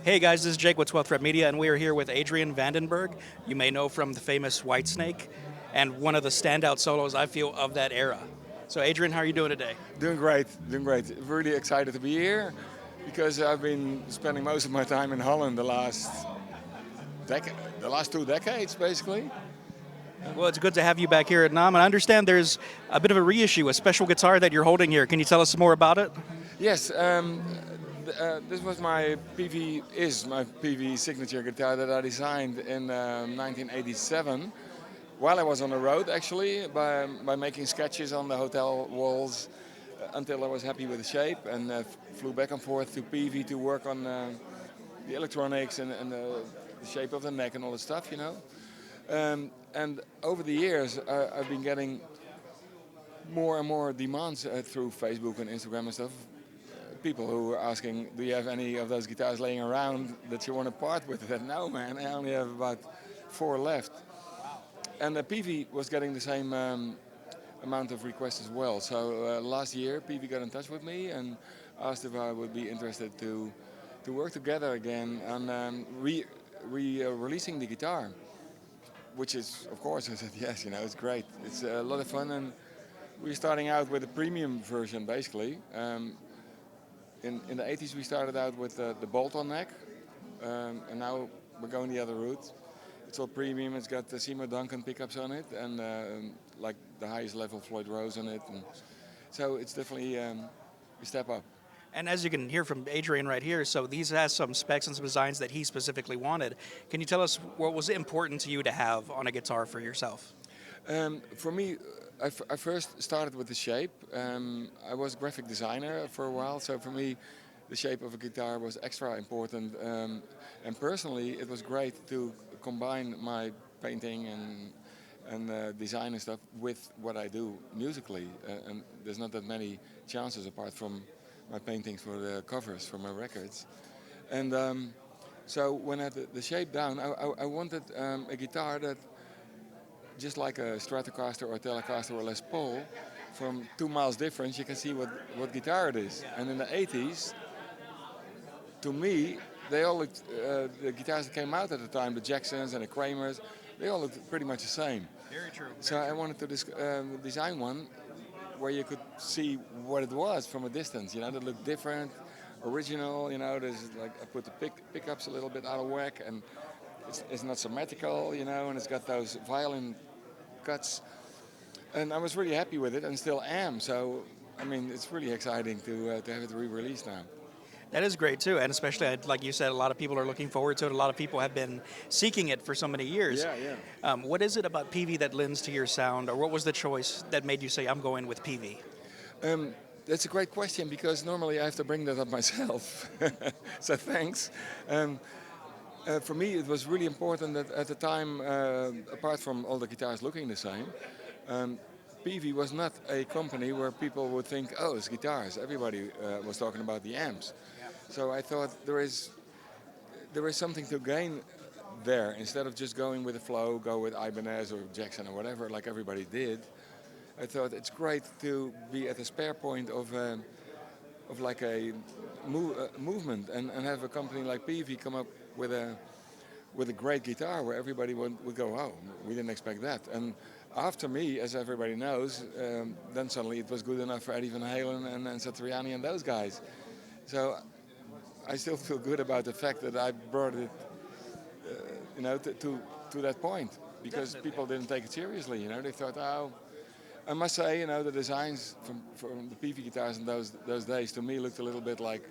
Hey guys, this is Jake with 12th Rep Media, and we are here with Adrian Vandenberg. You may know from the famous Whitesnake, and one of the standout solos I feel of that era. So Adrian, how are you doing today? Doing great, doing great. Really excited to be here because I've been spending most of my time in Holland the last 2 decades basically. Well, it's good to have you back here at NAMM, and I understand there's a bit of a reissue, a special guitar that you're holding here. Can you tell us more about it? Yes, this was my my Peavey signature guitar that I designed in 1987 while I was on the road actually by making sketches on the hotel walls until I was happy with the shape and flew back and forth to Peavey to work on the electronics and the shape of the neck and all the stuff, you know. And over the years, I've been getting more and more demands through Facebook and Instagram and stuff. People who were asking, do you have any of those guitars laying around that you want to part with? I said, no man, I only have about 4 left. And Peavey was getting the same amount of requests as well. So last year, Peavey got in touch with me and asked if I would be interested to work together again on releasing the guitar. Which is, of course, I said yes. You know, it's great. It's a lot of fun, and we're starting out with a premium version, basically. In the 80s, we started out with the bolt-on neck, and now we're going the other route. It's all premium. It's got the Seymour Duncan pickups on it, and like the highest level Floyd Rose on it. And so it's definitely a step up. And as you can hear from Adrian right here, so these has some specs and some designs that he specifically wanted. Can you tell us what was important to you to have on a guitar for yourself? For me, I first started with the shape. I was a graphic designer for a while, so for me, the shape of a guitar was extra important. And personally, it was great to combine my painting and design and stuff with what I do musically. And there's not that many chances apart from my paintings for the covers for my records. And so when I had the shape down, I wanted a guitar that, just like a Stratocaster or a Telecaster or Les Paul, from 2 miles difference you can see what guitar it is. And in the 80s, to me, they all looked, the guitars that came out at the time, the Jacksons and the Kramers, they all looked pretty much the same. Very true. So I wanted to design one where you could see what it was from a distance, you know, that looked different, original, you know. There's like, I put the pickups a little bit out of whack, and it's not symmetrical, you know, and it's got those violin cuts. And I was really happy with it and still am, so I mean, it's really exciting to have it re-released now. That is great too, and especially like you said, a lot of people are looking forward to it. A lot of people have been seeking it for so many years. Yeah. What is it about Peavey that lends to your sound, or what was the choice that made you say, I'm going with Peavey? That's a great question because normally I have to bring that up myself. So thanks. For me, it was really important that at the time, apart from all the guitars looking the same, Peavey was not a company where people would think, oh, it's guitars. Everybody was talking about the amps. So I thought there is something to gain there. Instead of just going with the flow, go with Ibanez or Jackson or whatever, like everybody did. I thought it's great to be at a spare point of like a movement and have a company like Peavey come up with a great guitar where everybody would go, oh, we didn't expect that. And after me, as everybody knows, then suddenly it was good enough for Eddie Van Halen and Satriani and those guys. So I still feel good about the fact that I brought it, you know, to that point, because Definitely. people didn't take it seriously. You know, they thought, oh, I must say, you know, the designs from the Peavey guitars in those days to me looked a little bit like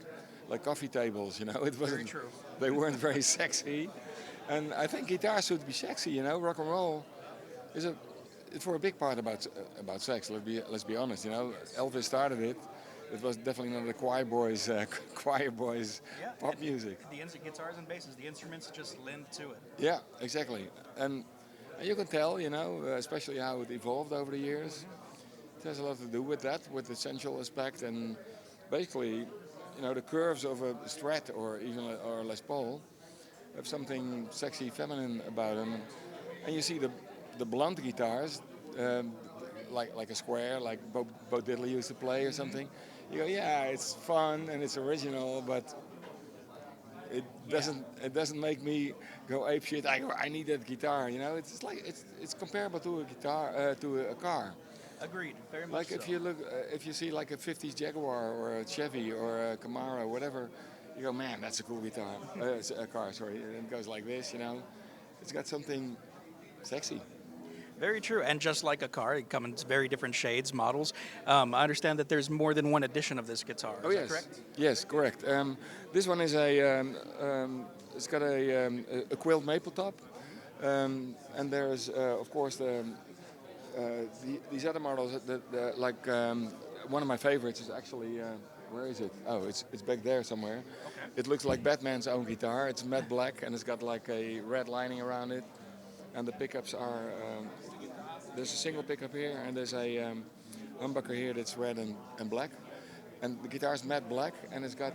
coffee tables. You know, it wasn't. Very true. They weren't very sexy, and I think guitars should be sexy. You know, rock and roll is for a big part about sex. Let's be honest. You know, Elvis started it. It was definitely not the choir boys pop music. The guitars and basses, the instruments just lend to it. Yeah, exactly. And you can tell, you know, especially how it evolved over the years. It has a lot to do with that, with the sensual aspect, and basically, you know, the curves of a Strat or even or Les Paul have something sexy, feminine about them. And you see the blunt guitars, like a square, like Bo Diddley used to play or something. You go, yeah, it's fun and it's original, but it doesn't make me go apeshit. I need that guitar. You know, it's like it's comparable to a guitar to a car. Agreed. Very much Like so. if you look, if you see like a '50s Jaguar or a Chevy or a Camaro, whatever, you go, man, that's a cool guitar. It's a car, sorry. And it goes like this, you know. It's got something sexy. Very true. And just like a car, it comes in very different shades, models. I understand that there's more than one edition of this guitar. Oh Is yes, that correct? yes, correct. This one is it's got a quilled maple top, and there's of course these other models. Like one of my favorites is actually where is it? Oh, it's back there somewhere. Okay. It looks like Batman's own guitar. It's matte black and it's got like a red lining around it, and the pickups are there's a single pickup here and there's a humbucker here that's red and black. And the guitar's matte black, and it's got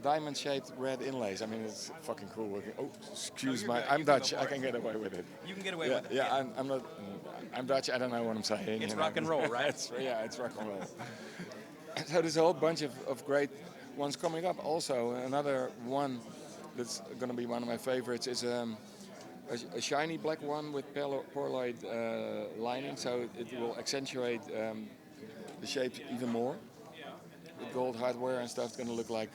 diamond-shaped red inlays. I mean, it's fucking cool looking. Oh, excuse you're my, good. I'm You can Dutch. go I for can it. get away with it. You can get away Yeah, with it. yeah. I'm not. I'm Dutch. I don't know what I'm saying. It's you know. rock and roll, right? It's rock and roll. So there's a whole bunch of great ones coming up. Also, another one that's going to be one of my favorites is a shiny black one with pearloid lining, so it will accentuate the shape even more. With gold hardware and stuff, it's going to look like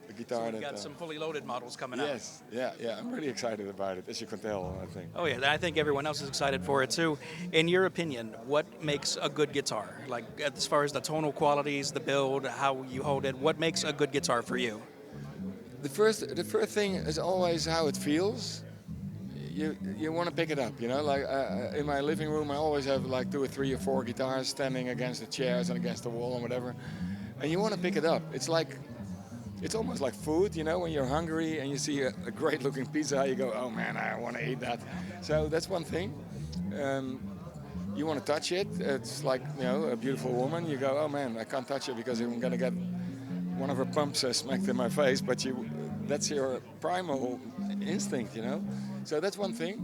a guitar. We've got some fully loaded models coming Yes, yeah. I'm really excited about it, as you can tell, I think. out. Oh yeah, and I think everyone else is excited for it too. In your opinion, what makes a good guitar? Like as far as the tonal qualities, the build, how you hold it, what makes a good guitar for you? The first thing is always how it feels. You want to pick it up, you know. Like in my living room, I always have like 2 or 3 or 4 guitars standing against the chairs and against the wall and whatever. And you want to pick it up. It's almost like food, you know. When you're hungry and you see a great-looking pizza, you go, "Oh man, I want to eat that." So that's one thing. You want to touch it. It's like, you know, a beautiful woman. You go, "Oh man, I can't touch it because I'm gonna get one of her pumps smacked in my face." But that's your primal instinct, you know. So that's one thing.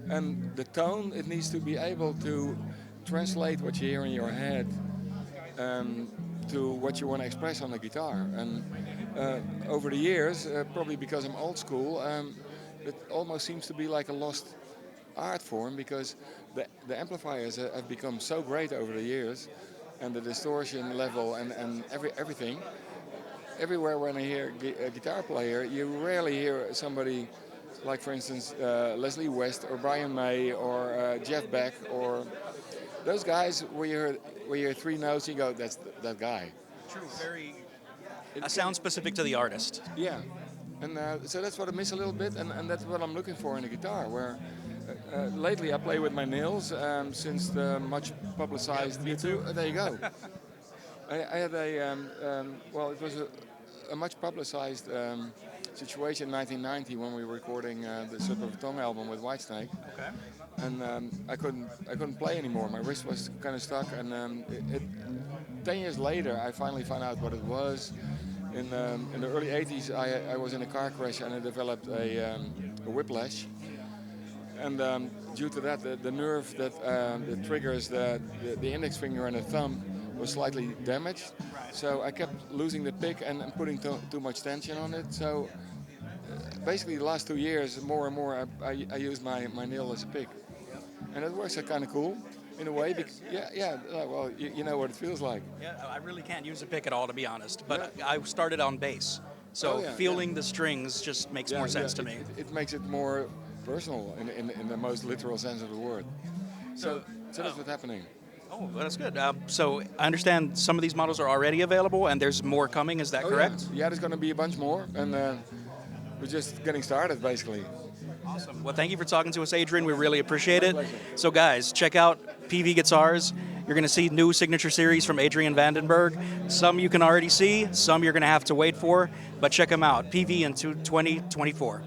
And the tone, it needs to be able to translate what you hear in your head to what you want to express on the guitar. And over the years, probably because I'm old school, it almost seems to be like a lost art form, because the amplifiers have become so great over the years, and the distortion level and everything. Everywhere when I hear a guitar player, you rarely hear somebody like, for instance, Leslie West or Brian May or Jeff Beck or those guys where you hear 3 notes, you go, that's that guy. True, very a sound specific to the artist. Yeah, and so that's what I miss a little bit, and that's what I'm looking for in a guitar. Where lately I play with my nails since the much publicized. Me too. There you go. I had well, it was a much publicized situation in 1990 when we were recording the Slip of a Tongue album with Whitesnake. Okay. And I couldn't play anymore. My wrist was kind of stuck, and 10 years later, I finally found out what it was. In the early 80s, I was in a car crash and I developed a whiplash. And due to that, the nerve that triggers the index finger and the thumb was slightly damaged. So I kept losing the pick and putting too much tension on it. So basically, the last 2 years, more and more, I use my nail as a pick. And it works kind of cool in a way. Well, you know what it feels like. Yeah, I really can't use a pick at all, to be honest. But I started on bass, so Oh, yeah, feeling the strings just makes more sense to me. It makes it more personal in the most literal sense of the word. So that's what's happening. Oh, well, that's good. So I understand some of these models are already available, and there's more coming. Is that correct? Yeah, there's going to be a bunch more, and we're just getting started, basically. Awesome. Well, thank you for talking to us, Adrian. We really appreciate it. pleasure. So, guys, check out Peavey Guitars. You're going to see new signature series from Adrian Vandenberg. Some you can already see, some you're going to have to wait for, but check them out. Peavey in 2024.